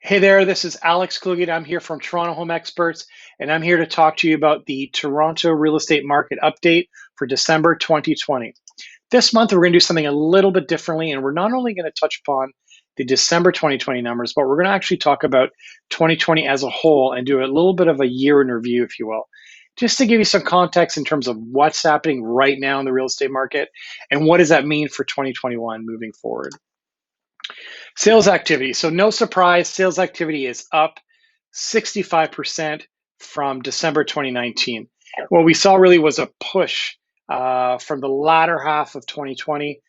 Hey there, this is Alex Kluge. I'm here from Toronto Home Experts, and I'm here to talk to you about the Toronto real estate market update for December 2020. This month, we're going to do something a little bit differently, and we're not only going to touch upon the December 2020 numbers, but we're going to actually talk about 2020 as a whole and do a little bit of a year in review, if you will, just to give you some context in terms of what's happening right now in the real estate market and what does that mean for 2021 moving forward. Sales activity. So no surprise, sales activity is up 65% from December 2019. What we saw really was a push from the latter half of 2020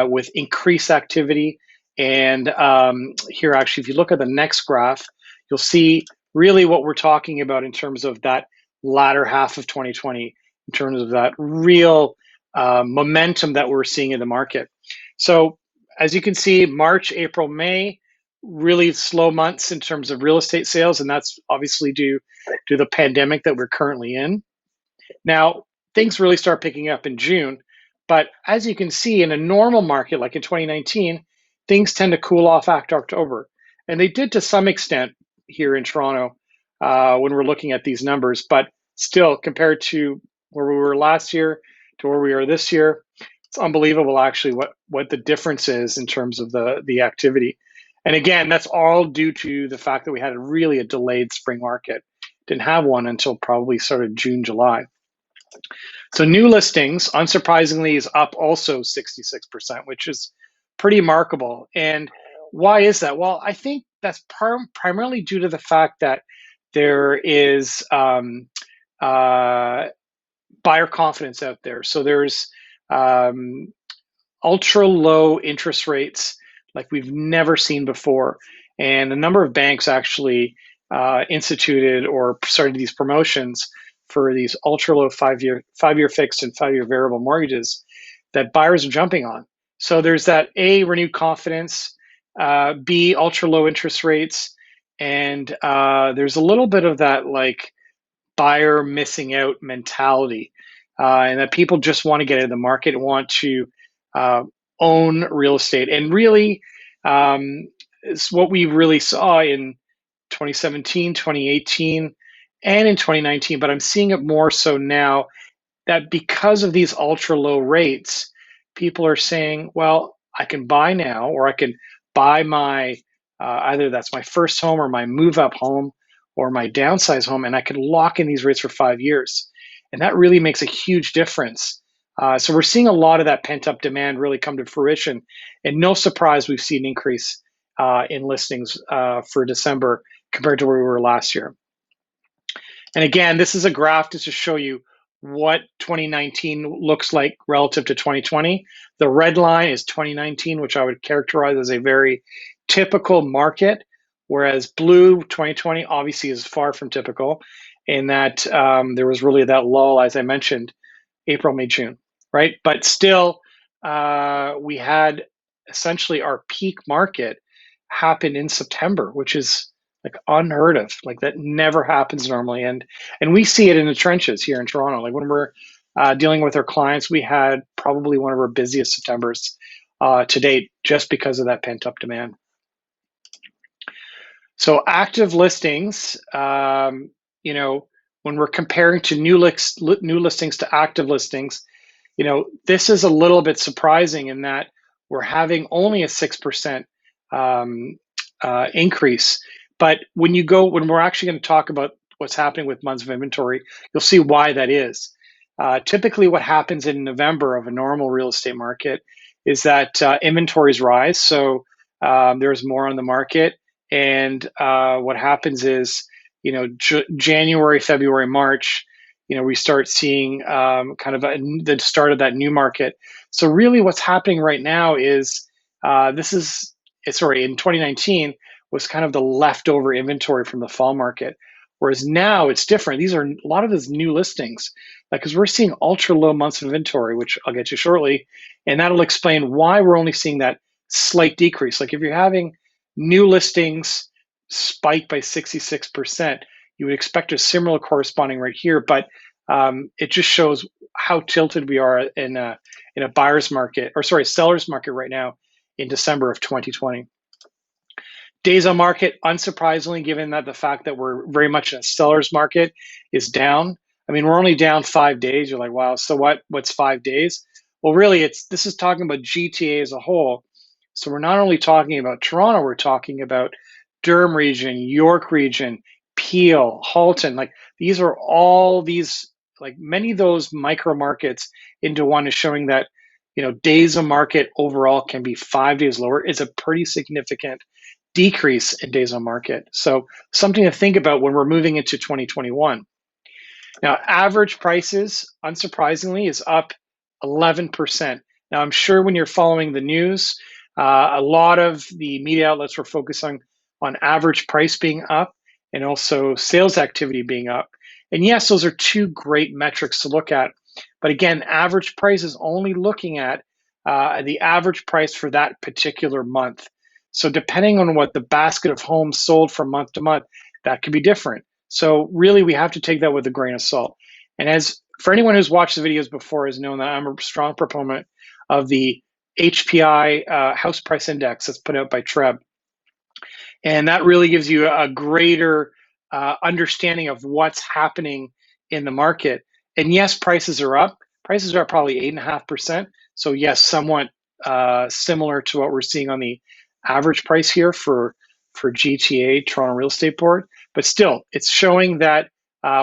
with increased activity. And here, actually, if you look at the next graph, you'll see really what we're talking about in terms of that latter half of 2020, in terms of that real momentum that we're seeing in the market. So as you can see, March, April, May, really slow months in terms of real estate sales, and that's obviously due to the pandemic that we're currently in. Now, things really start picking up in June, but as you can see, in a normal market like in 2019, things tend to cool off after October, and they did to some extent here in Toronto when we're looking at these numbers, but still, compared to where we were last year to where we are this year, it's unbelievable actually what the difference is in terms of the activity. And again, that's all due to the fact that we had a delayed spring market. Didn't have one until probably sort of June, July. So new listings, unsurprisingly, is up also 66%, which is pretty remarkable. And why is that? Well, I think that's primarily due to the fact that there is buyer confidence out there. So there's ultra low interest rates like we've never seen before. And a number of banks actually instituted or started these promotions for these ultra low five-year fixed and 5-year variable mortgages that buyers are jumping on. So there's that A, renewed confidence, B, ultra low interest rates, and there's a little bit of that like buyer missing out mentality, and that people just want to get into the market and want to own real estate. And really, it's what we really saw in 2017, 2018, and in 2019, but I'm seeing it more so now that because of these ultra low rates, people are saying, well, I can buy now, or I can buy my, either that's my first home or my move up home or my downsize home, and I can lock in these rates for 5 years. And that really makes a huge difference. So we're seeing a lot of that pent up demand really come to fruition. And no surprise, we've seen an increase in listings for December compared to where we were last year. And again, this is a graph just to show you what 2019 looks like relative to 2020. The red line is 2019, which I would characterize as a very typical market, whereas blue 2020 obviously is far from typical in that there was really that lull, as I mentioned, April, May, June, right? But still, we had essentially our peak market happen in September, which is like unheard of. Like that never happens normally, and we see it in the trenches here in Toronto. Like when we're dealing with our clients, we had probably one of our busiest Septembers to date, just because of that pent up demand. So active listings, you know, when we're comparing to new listings to active listings, you know, this is a little bit surprising in that we're having only a 6% increase. But when we're actually going to talk about what's happening with months of inventory, you'll see why that is. Typically, what happens in November of a normal real estate market is that inventories rise. So there's more on the market. And what happens is, you know, January, February, March, you know, we start seeing kind of the start of that new market. So really what's happening right now is in 2019 was kind of the leftover inventory from the fall market. Whereas now it's different. These are a lot of these new listings, because we're seeing ultra low months of inventory, which I'll get to shortly. And that'll explain why we're only seeing that slight decrease. Like if you're having new listings spike by 66%, you would expect a similar corresponding right here, but it just shows how tilted we are in a seller's market right now in December of 2020. Days on market, unsurprisingly, given that the fact that we're very much in a seller's market, is down. I mean, we're only down 5 days. You're like, wow, so what? What's 5 days? Well, really, this is talking about GTA as a whole. So we're not only talking about Toronto, we're talking about Durham region, York region, Peel, Halton. Like these are all these, like many of those micro markets into one is showing that, days on market overall can be 5 days lower. It's a pretty significant decrease in days on market. So something to think about when we're moving into 2021. Now, average prices, unsurprisingly, is up 11%. Now, I'm sure when you're following the news, a lot of the media outlets were focusing on average price being up and also sales activity being up. And yes, those are two great metrics to look at. But again, average price is only looking at the average price for that particular month. So depending on what the basket of homes sold from month to month, that could be different. So really, we have to take that with a grain of salt. And as for anyone who's watched the videos before has known that I'm a strong proponent of the HPI house price index that's put out by Treb. And that really gives you a greater understanding of what's happening in the market. And yes, prices are up. Prices are up probably 8.5%. So yes, somewhat similar to what we're seeing on the average price here for GTA, Toronto Real Estate Board. But still, it's showing that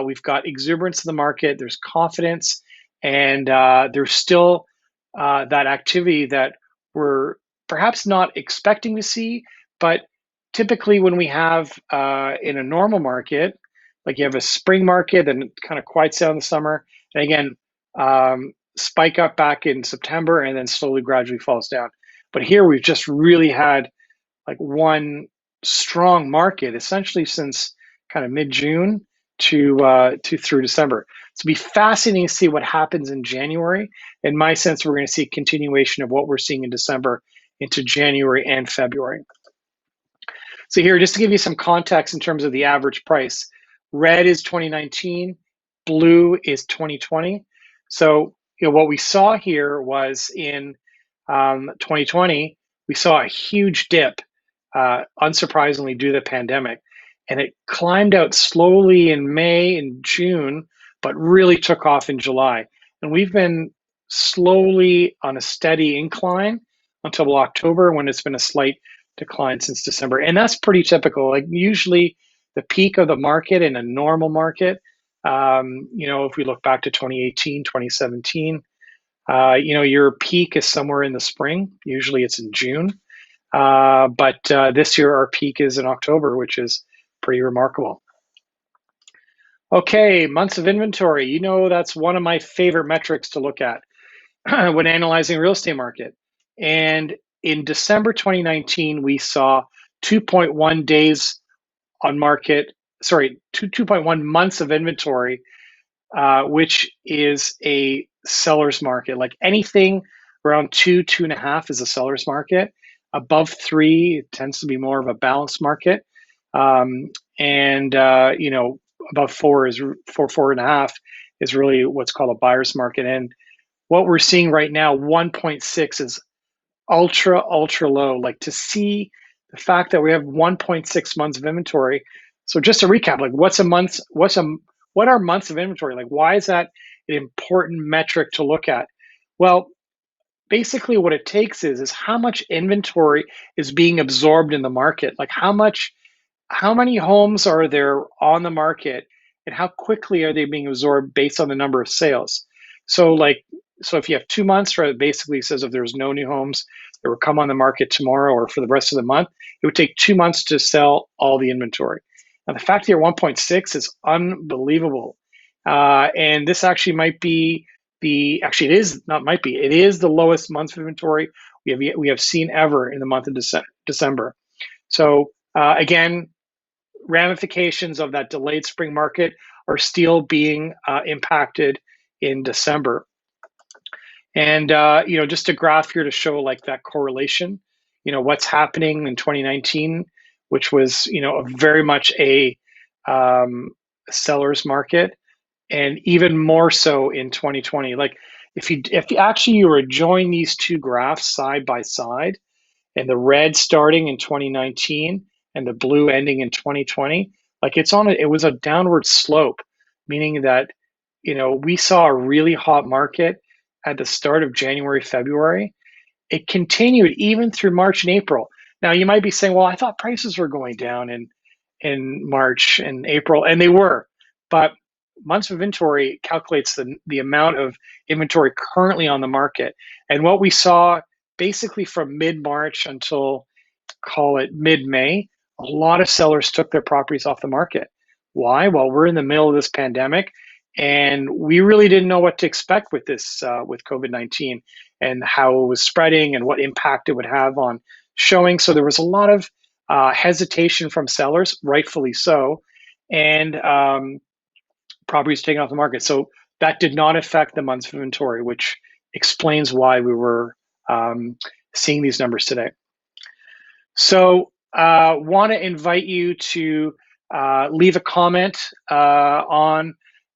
we've got exuberance in the market, there's confidence, and there's still that activity that we're perhaps not expecting to see. But typically when we have in a normal market, like you have a spring market and it kind of quiets down in the summer, and again, spike up back in September and then slowly gradually falls down. But here we've just really had like one strong market essentially since kind of mid-June to through December. So it'll be fascinating to see what happens in January. In my sense, we're going to see a continuation of what we're seeing in December into January and February. So here, just to give you some context in terms of the average price, red is 2019, blue is 2020. So what we saw here was in 2020, we saw a huge dip, unsurprisingly due to the pandemic. And it climbed out slowly in May and June, but really took off in July. And we've been slowly on a steady incline until October, when it's been a slight decline since December. And that's pretty typical. Like usually the peak of the market in a normal market, if we look back to 2018, 2017, your peak is somewhere in the spring. Usually it's in June. But this year our peak is in October, which is pretty remarkable. Okay, months of inventory. That's one of my favorite metrics to look at when analyzing real estate market. And in December 2019, we saw 2.1 days on market, 2.1 months of inventory, which is a seller's market. Like anything around 2.5 is a seller's market. Above 3, it tends to be more of a balanced market. Above 4 is 4.5 is really what's called a buyer's market. And what we're seeing right now, 1.6 is ultra low. Like to see the fact that we have 1.6 months of inventory. So just to recap, like what are months of inventory? Like why is that an important metric to look at? Well, basically what it takes is how much inventory is being absorbed in the market. Like how many homes are there on the market and how quickly are they being absorbed based on the number of sales? So if you have 2 months where it basically says if there's no new homes that will come on the market tomorrow or for the rest of the month, it would take 2 months to sell all the inventory. Now the fact that you're 1.6 is unbelievable. And this actually might be it is the lowest month of inventory we have seen ever in the month of December. So again, ramifications of that delayed spring market are still being impacted in December. And just a graph here to show like that correlation, what's happening in 2019, which was very much a seller's market, and even more so in 2020. Like if you were to join these two graphs side by side, and the red starting in 2019 and the blue ending in 2020, like it was a downward slope, meaning that, we saw a really hot market at the start of January, February. It continued even through March and April. Now you might be saying, well, I thought prices were going down in March and April, and they were, but months of inventory calculates the amount of inventory currently on the market. And what we saw basically from mid-March until, call it mid-May, a lot of sellers took their properties off the market. Why? Well, we're in the middle of this pandemic, and we really didn't know what to expect with this, with COVID-19 and how it was spreading and what impact it would have on showing. So there was a lot of hesitation from sellers, rightfully so, and properties taken off the market. So that did not affect the months of inventory, which explains why we were seeing these numbers today. So want to invite you to leave a comment on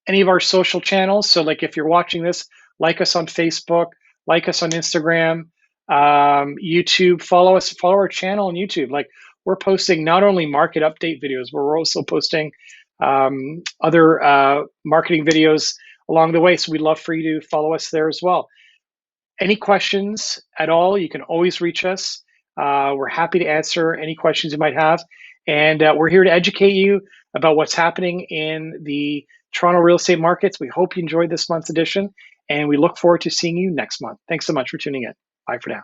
any of our social channels. So like if you're watching this, like us on Facebook, like us on Instagram, YouTube, follow our channel on YouTube. Like we're posting not only market update videos, but we're also posting other marketing videos along the way. So we'd love for you to follow us there as well. Any questions at all, you can always reach us. We're happy to answer any questions you might have. And we're here to educate you about what's happening in the Toronto real estate markets. We hope you enjoyed this month's edition, and we look forward to seeing you next month. Thanks so much for tuning in. Bye for now.